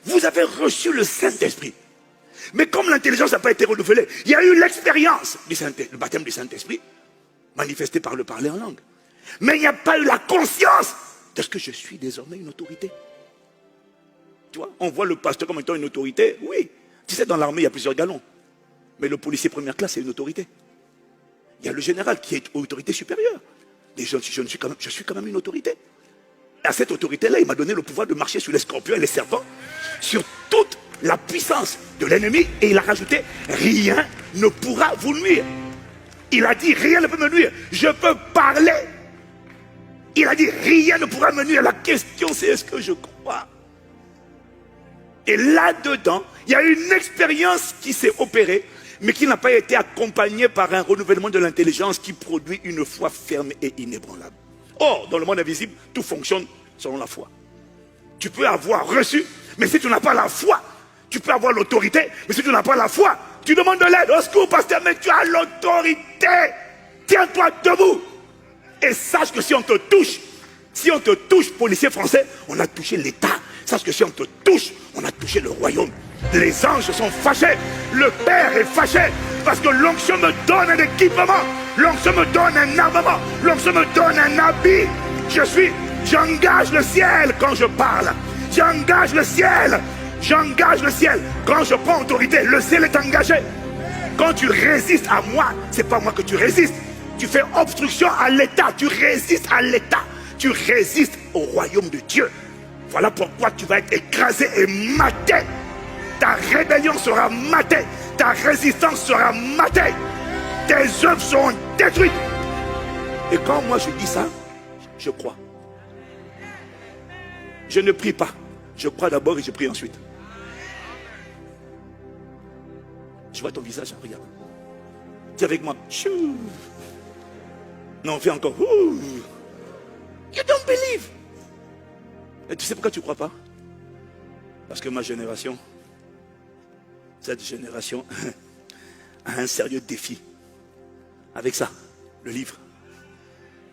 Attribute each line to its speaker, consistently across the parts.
Speaker 1: Vous avez reçu le Saint-Esprit. Mais comme l'intelligence n'a pas été renouvelée, il y a eu l'expérience du baptême du Saint-Esprit, manifesté par le parler en langue. Mais il n'y a pas eu la conscience de ce que je suis désormais une autorité. Tu vois, on voit le pasteur comme étant une autorité. Oui, tu sais, dans l'armée, il y a plusieurs galons. Mais le policier première classe, c'est une autorité. Il y a le général qui est autorité supérieure. Et je suis quand même une autorité. À cette autorité-là, il m'a donné le pouvoir de marcher sur les scorpions et les serpents, sur toute la puissance de l'ennemi, et il a rajouté, rien ne pourra vous nuire. Il a dit, rien ne peut me nuire. Je peux parler. Il a dit, rien ne pourra me nuire. La question, c'est est-ce que je crois? Et là-dedans, il y a une expérience qui s'est opérée, mais qui n'a pas été accompagnée par un renouvellement de l'intelligence qui produit une foi ferme et inébranlable. Or, dans le monde invisible, tout fonctionne selon la foi. Tu peux avoir reçu, mais si tu n'as pas la foi, tu peux avoir l'autorité, mais si tu n'as pas la foi, tu demandes de l'aide. Au secours, pasteur, mais tu as l'autorité. Tiens-toi debout. Et sache que si on te touche, policier français, on a touché l'État. Sache que si on te touche, on a touché le royaume. Les anges sont fâchés. Le Père est fâché. Parce que l'onction me donne un équipement. L'onction me donne un armement. L'onction me donne un habit. J'engage le ciel quand je parle. J'engage le ciel. J'engage le ciel. Quand je prends autorité, le ciel est engagé. Quand tu résistes à moi, c'est pas moi que tu résistes. Tu fais obstruction à l'État. Tu résistes à l'État. Tu résistes au royaume de Dieu. Voilà pourquoi tu vas être écrasé et maté. Ta rébellion sera matée. Ta résistance sera matée. Tes œuvres seront détruites. Et quand moi je dis ça, je crois. Je ne prie pas. Je crois d'abord et je prie ensuite. Je vois ton visage, regarde. Dis avec moi. Chou. Non, fais encore. Ouh. You don't believe. Et tu sais pourquoi tu ne crois pas? Parce que ma génération, cette génération, a un sérieux défi. Avec ça, le livre.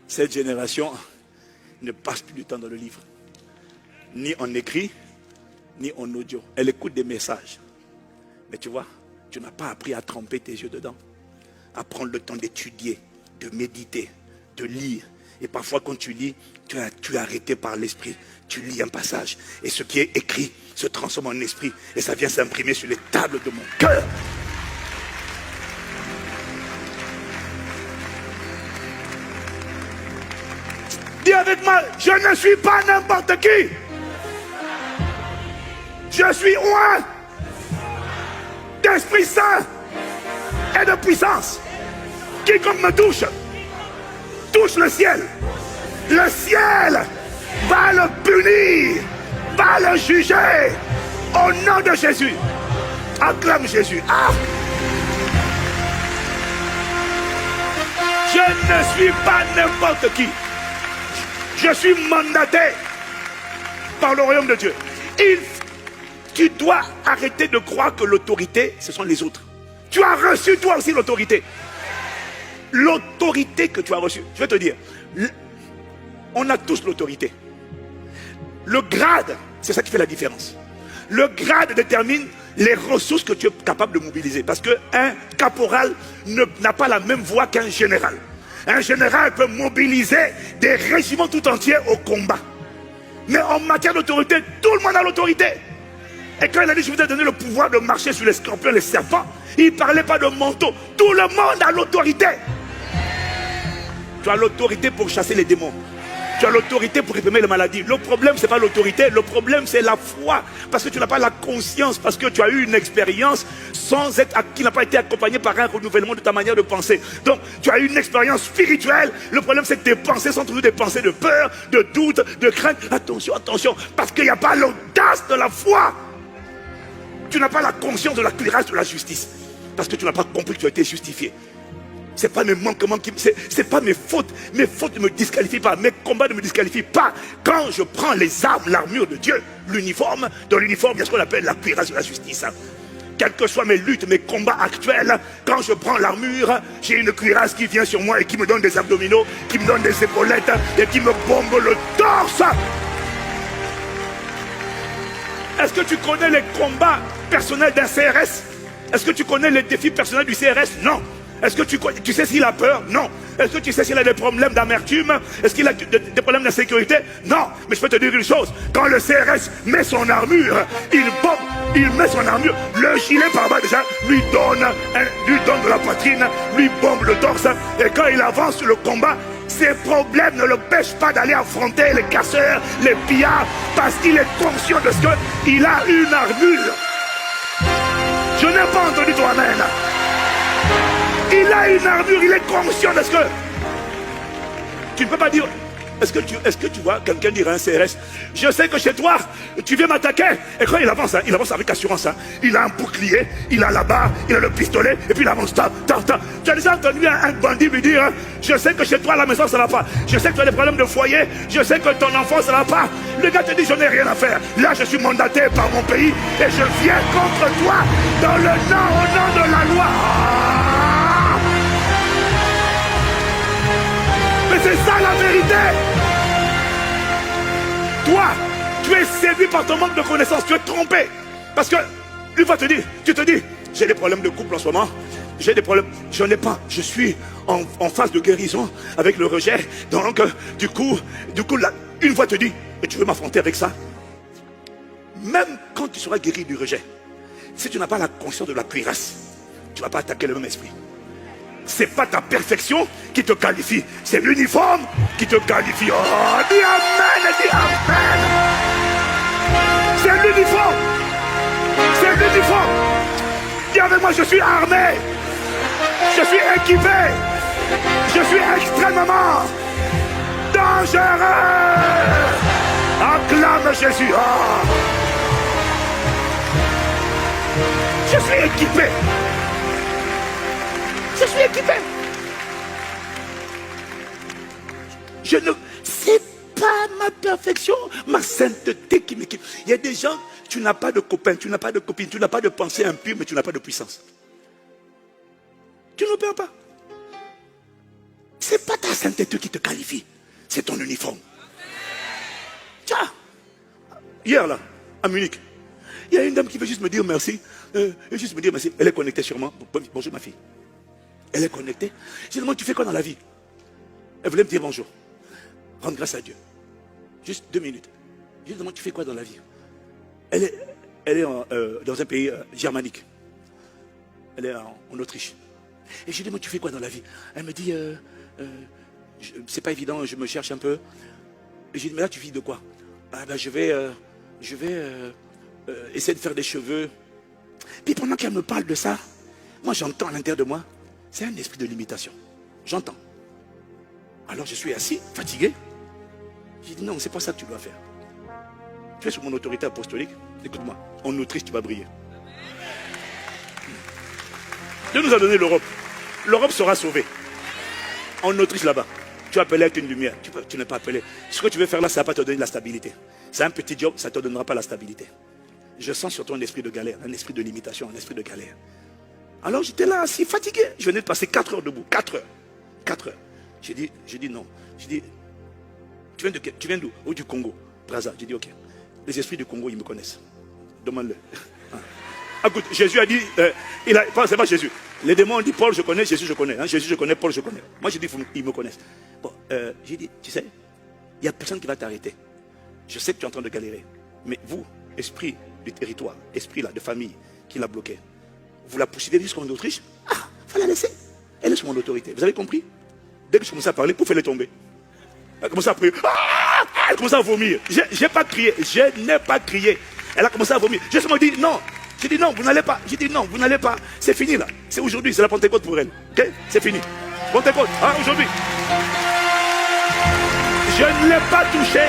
Speaker 1: Cette génération ne passe plus du temps dans le livre. Ni en écrit, ni en audio. Elle écoute des messages. Mais tu vois, tu n'as pas appris à tremper tes yeux dedans. À prendre le temps d'étudier, de méditer, de lire. Et parfois quand tu lis, tu es arrêté par l'esprit. Tu lis un passage. Et ce qui est écrit se transforme en esprit. Et ça vient s'imprimer sur les tables de mon cœur. Dis avec moi, je ne suis pas n'importe qui. Je suis oint d'Esprit Saint et de puissance. Quiconque me touche le ciel. Le ciel va le punir, va le juger. Au nom de Jésus. Acclame Jésus. Ah! Je ne suis pas n'importe qui. Je suis mandaté par le royaume de Dieu. Tu dois arrêter de croire que l'autorité, ce sont les autres. Tu as reçu toi aussi l'autorité. L'autorité que tu as reçue, je vais te dire, on a tous l'autorité. Le grade, c'est ça qui fait la différence. Le grade détermine les ressources que tu es capable de mobiliser. Parce qu'un caporal n'a pas la même voix qu'un général. Un général peut mobiliser des régiments tout entiers au combat. Mais en matière d'autorité, tout le monde a l'autorité. Et quand il a dit, je vous ai donné le pouvoir de marcher sur les scorpions et les serpents, il ne parlait pas de manteau. Tout le monde a l'autorité. Tu as l'autorité pour chasser les démons. Tu as l'autorité pour réprimer les maladies. Le problème, ce n'est pas l'autorité. Le problème, c'est la foi. Parce que tu n'as pas la conscience. Parce que tu as eu une expérience qui n'a pas été accompagnée par un renouvellement de ta manière de penser. Donc, tu as eu une expérience spirituelle. Le problème, c'est que tes pensées sont toujours des pensées de peur, de doute, de crainte. Attention, attention. Parce qu'il n'y a pas l'audace de la foi. Tu n'as pas la conscience de la cuirasse de la justice. Parce que tu n'as pas compris que tu as été justifié. Ce n'est pas mes manquements, c'est pas mes fautes. Mes fautes ne me disqualifient pas. Mes combats ne me disqualifient pas. Quand je prends les armes, l'armure de Dieu, l'uniforme, dans l'uniforme, il y a ce qu'on appelle la cuirasse de la justice. Quelles que soient mes luttes, mes combats actuels, quand je prends l'armure, j'ai une cuirasse qui vient sur moi et qui me donne des abdominaux, qui me donne des épaulettes et qui me bombe le torse. Est-ce que tu connais les combats personnels d'un CRS? Est-ce que tu connais les défis personnels du CRS? Non. Est-ce que tu sais s'il a peur? Non. Est-ce que tu sais s'il a des problèmes d'amertume? Est-ce qu'il a des problèmes d'insécurité? Non. Mais je peux te dire une chose. Quand le CRS met son armure, il bombe, il met son armure. Le gilet par bas déjà lui donne de la poitrine, lui bombe le torse. Et quand il avance sur le combat, ses problèmes ne l'empêchent pas d'aller affronter les casseurs, les pillards, parce qu'il est conscient de ce qu'il a une armure. Je n'ai pas entendu ton amen. Il a une armure, il est conscient de ce que... Tu ne peux pas dire... Est-ce que tu vois quelqu'un dire à un CRS, je sais que chez toi, tu viens m'attaquer. Et quand il avance avec assurance. Il a un bouclier, il a la barre, il a le pistolet, et puis il avance. Tu as déjà entendu un bandit lui dire, je sais que chez toi, à la maison, ça ne va pas. Je sais que tu as des problèmes de foyer. Je sais que ton enfant, ça ne va pas. Le gars te dit, je n'ai rien à faire. Là, je suis mandaté par mon pays, et je viens contre toi, au nom de la loi. Mais c'est ça la vérité. Toi, tu es séduit par ton manque de connaissances, tu es trompé. Parce que lui va te dire, tu te dis, j'ai des problèmes de couple en ce moment, j'ai des problèmes, je n'ai pas, je suis en phase de guérison avec le rejet. Donc, du coup, là, une voix te dit, et tu veux m'affronter avec ça? Même quand tu seras guéri du rejet, si tu n'as pas la conscience de la cuirasse, tu ne vas pas attaquer le même esprit. C'est pas ta perfection qui te qualifie, c'est l'uniforme qui te qualifie. Oh, dis amen, dis amen. C'est l'uniforme. C'est l'uniforme. Dis avec moi, je suis armé. Je suis équipé. Je suis extrêmement dangereux. Acclame Jésus. Oh. Je suis équipé. Je suis équipé. Je ne... C'est pas ma perfection, ma sainteté qui m'équipe. Il y a des gens, tu n'as pas de copain, tu n'as pas de copine, tu n'as pas de pensée impure, mais tu n'as pas de puissance. Tu n'opères pas. C'est pas ta sainteté qui te qualifie, c'est ton uniforme. Tiens, hier là, à Munich, il y a une dame qui veut juste me dire merci. Juste me dire merci. Elle est connectée sûrement. Bonjour ma fille. Elle est connectée. Je lui demande, tu fais quoi dans la vie? Elle voulait me dire bonjour. Rendre grâce à Dieu. Juste 2 minutes. Je lui demande, tu fais quoi dans la vie? Elle est dans un pays germanique. Elle est en Autriche. Et je lui demande, tu fais quoi dans la vie? Elle me dit, c'est pas évident, je me cherche un peu. Et je lui dis, mais là tu vis de quoi? Ah ben je vais essayer de faire des cheveux. Puis pendant qu'elle me parle de ça, moi j'entends à l'intérieur de moi, c'est un esprit de limitation. J'entends. Alors je suis assis, fatigué. J'ai dit non, c'est pas ça que tu dois faire. Tu es sous mon autorité apostolique. Écoute-moi, en Autriche tu vas briller. Dieu nous a donné l'Europe. L'Europe sera sauvée. En Autriche là-bas, tu es appelé à être une lumière. Tu n'es pas appelé. Ce que tu veux faire là, ça ne va pas te donner de la stabilité. C'est un petit job, ça ne te donnera pas la stabilité. Je sens sur toi un esprit de galère, un esprit de limitation, un esprit de galère. Alors j'étais là assis, fatigué. Je venais de passer 4 heures debout. 4 heures. 4 heures. J'ai dit non. J'ai dit, tu viens d'où? Oh, du Congo. Brazza. J'ai dit ok. Les esprits du Congo, ils me connaissent. Demande-le. Écoute, Jésus a dit, c'est pas Jésus. Les démons ont dit Paul je connais, Jésus je connais. Hein, Jésus je connais, Paul je connais. Moi j'ai dit, ils me connaissent. Bon, j'ai dit, tu sais, il n'y a personne qui va t'arrêter. Je sais que tu es en train de galérer. Mais vous, esprit du territoire, esprit là, de famille, qui l'a bloqué, vous la poursuivez jusqu'en Autriche? Ah, il faut la laisser. Elle est sous mon autorité. Vous avez compris? Dès que je commence à parler, pour faire les tomber. Elle a commencé à prier. Ah, elle a commencé à vomir. J'ai pas crié. Je n'ai pas crié. Elle a commencé à vomir. J'ai seulement dit non. J'ai dit non, vous n'allez pas. J'ai dit non, vous n'allez pas. C'est fini là. C'est aujourd'hui. C'est la Pentecôte pour elle. Ok? C'est fini. Pentecôte. Hein, aujourd'hui. Je ne l'ai pas touché.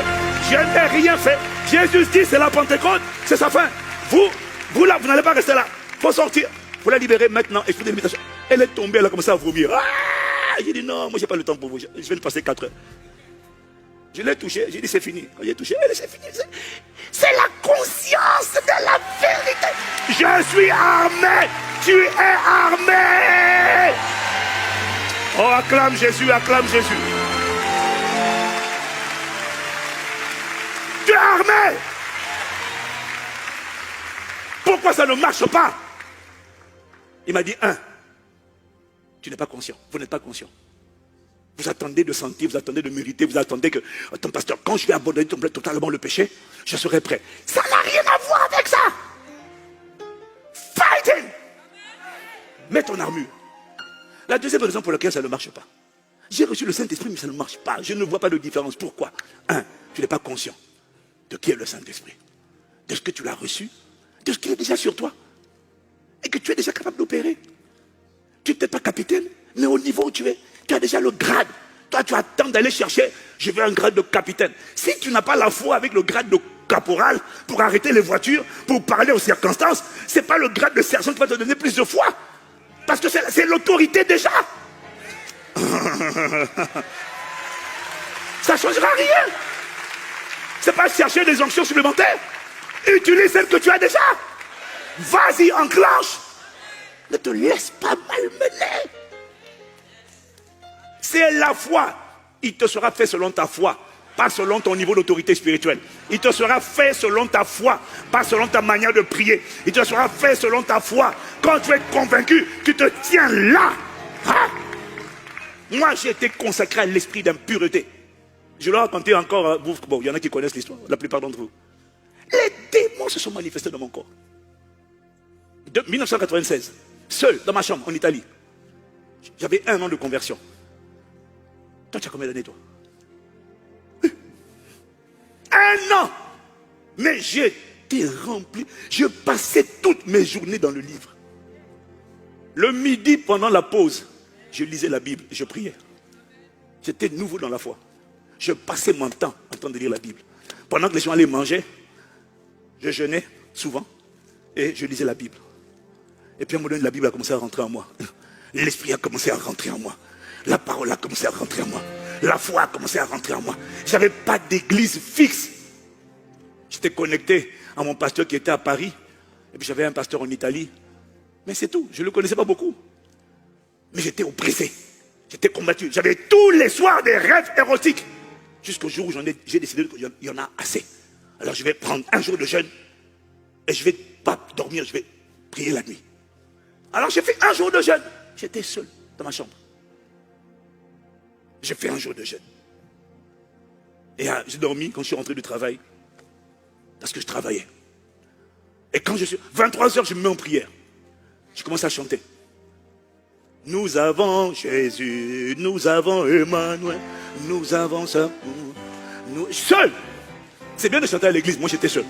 Speaker 1: Je n'ai rien fait. Jésus dit c'est la Pentecôte. C'est sa fin. Vous là, vous n'allez pas rester là. Il faut sortir. Il faut la libérer maintenant. Esprit de limitation. Elle est tombée. Elle a commencé à vomir. Ah, j'ai dit non, moi j'ai pas le temps pour vous. Je vais lui passer 4 heures. Je l'ai touché, j'ai dit c'est fini. Quand j'ai touché, c'est fini. C'est la conscience de la vérité. Je suis armé, tu es armé. Oh, acclame Jésus, acclame Jésus. Tu es armé. pourquoi ça ne marche pas? Il m'a dit, tu n'es pas conscient. Vous n'êtes pas conscient. Vous attendez de sentir, vous attendez de mériter, vous attendez que, attends pasteur, quand je vais abandonner totalement le péché, je serai prêt. Ça n'a rien à voir avec ça. Fighting. Mets ton armure. La deuxième raison pour laquelle ça ne marche pas. J'ai reçu le Saint-Esprit, mais ça ne marche pas. Je ne vois pas de différence. Pourquoi? Tu n'es pas conscient de qui est le Saint-Esprit, de ce que tu l'as reçu, de ce qui est déjà sur toi, et que tu es déjà capable d'opérer. Tu n'es peut-être pas capitaine, mais au niveau où tu es, tu as déjà le grade. Toi, tu attends d'aller chercher, je veux un grade de capitaine. Si tu n'as pas la foi avec le grade de caporal pour arrêter les voitures, pour parler aux circonstances, ce n'est pas le grade de sergent qui va te donner plus de foi. Parce que c'est l'autorité déjà. Ça ne changera rien. Ce n'est pas chercher des onctions supplémentaires. Utilise celle que tu as déjà. Vas-y, enclenche. Ne te laisse pas malmener. C'est la foi. Il te sera fait selon ta foi, pas selon ton niveau d'autorité spirituelle. Il te sera fait selon ta foi, pas selon ta manière de prier. Il te sera fait selon ta foi. Quand tu es convaincu, tu te tiens là. Hein? Moi, j'ai été consacré à l'esprit d'impureté. Je leur ai raconté encore, bon, il y en a qui connaissent l'histoire, la plupart d'entre vous. Les démons se sont manifestés dans mon corps. De 1996, seul dans ma chambre en Italie. J'avais 1 an de conversion. Toi, tu as combien d'années, toi? 1 an. Mais j'étais rempli. Je passais toutes mes journées dans le livre. Le midi, pendant la pause, je lisais la Bible et je priais. J'étais nouveau dans la foi. Je passais mon temps en train de lire la Bible. Pendant que les gens allaient manger, je jeûnais souvent et je lisais la Bible. Et puis à un moment donné, la Bible a commencé à rentrer en moi. L'esprit a commencé à rentrer en moi. La parole a commencé à rentrer en moi. La foi a commencé à rentrer en moi. Je n'avais pas d'église fixe. J'étais connecté à mon pasteur qui était à Paris. Et puis j'avais un pasteur en Italie. Mais c'est tout. Je ne le connaissais pas beaucoup. Mais j'étais oppressé. J'étais combattu. J'avais tous les soirs des rêves érotiques. Jusqu'au jour où j'ai décidé qu'il y en a assez. Alors je vais prendre un jour de jeûne. Et je ne vais pas dormir. Je vais prier la nuit. Alors j'ai fait un jour de jeûne. J'étais seul dans ma chambre. J'ai fait un jour de jeûne. Et j'ai dormi quand je suis rentré du travail. Parce que je travaillais. Et quand je suis... 23h, je me mets en prière. Je commence à chanter. Nous avons Jésus, nous avons Emmanuel, nous avons ça. Nous... Seul. C'est bien de chanter à l'église, moi j'étais seul.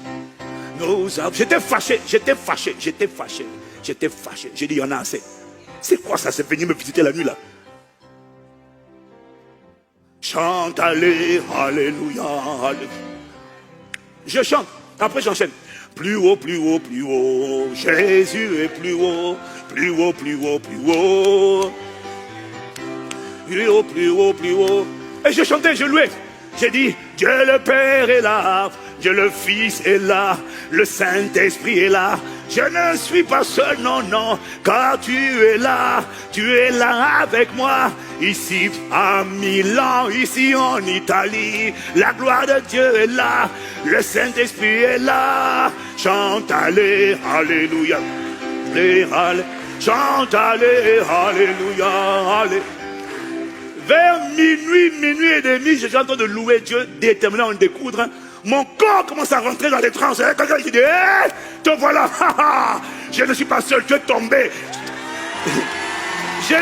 Speaker 1: J'étais fâché. J'ai dit, il y en a assez. C'est quoi ça, c'est venir me visiter la nuit là? Chante, alléluia, alléluia. Je chante, après j'enchaîne. Plus haut, plus haut, plus haut. Jésus est plus haut, plus haut, plus haut, plus haut. Plus haut, plus haut, plus haut. Et je chantais, je louais. J'ai dit, Dieu le Père est là, Dieu le Fils est là, le Saint-Esprit est là. Je ne suis pas seul, non, non, car tu es là avec moi. Ici à Milan, ici en Italie, la gloire de Dieu est là, le Saint-Esprit est là. Chante, allez, alléluia, allez, chante, allez, alléluia, allez. Vers minuit et demi, je suis en train de louer Dieu, déterminé à en découdre. Mon corps commence à rentrer dans les transes. Quelqu'un qui dit, hey, te voilà, je ne suis pas seul, tu es tombé. Je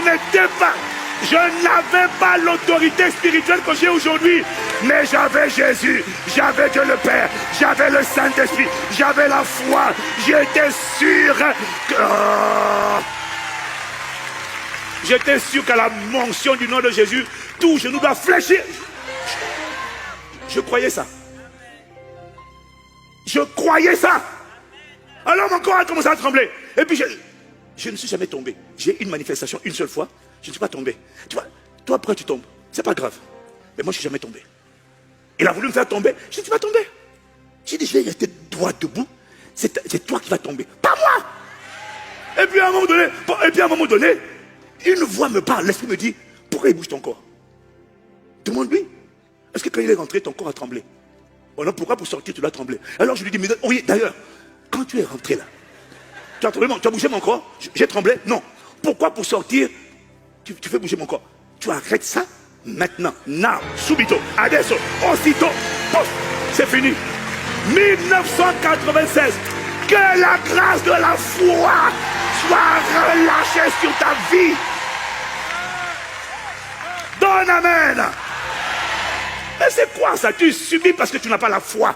Speaker 1: n'avais pas l'autorité spirituelle que j'ai aujourd'hui. Mais j'avais Jésus, j'avais Dieu le Père, j'avais le Saint-Esprit, j'avais la foi. J'étais sûr que... J'étais sûr qu'à la mention du nom de Jésus, tout genou doit fléchir. Je croyais ça. Je croyais ça. Alors mon corps a commencé à trembler. Et puis je ne suis jamais tombé. J'ai une manifestation une seule fois. Je ne suis pas tombé. Tu vois, toi après tu tombes. C'est pas grave. Mais moi je ne suis jamais tombé. Il a voulu me faire tomber. Je ne suis pas tombé. J'ai dit je vais rester droit debout. C'est toi qui vas tomber. Pas moi. Et puis à un moment donné, une voix me parle. L'esprit me dit, pourquoi il bouge ton corps? Demande-lui. Est-ce que quand il est rentré, ton corps a tremblé? Oh non, pourquoi pour sortir tu dois trembler? Alors je lui dis, mais oui, d'ailleurs, quand tu es rentré là, Tu as tremblé, tu as bougé mon corps? J'ai tremblé? Non. Pourquoi pour sortir, tu fais bouger mon corps? Tu arrêtes ça maintenant. Now, subito, adesso, aussitôt, pof, c'est fini. 1996. Que la grâce de la foi soit relâchée sur ta vie. Donne amen. Mais c'est quoi ça? Tu subis parce que tu n'as pas la foi.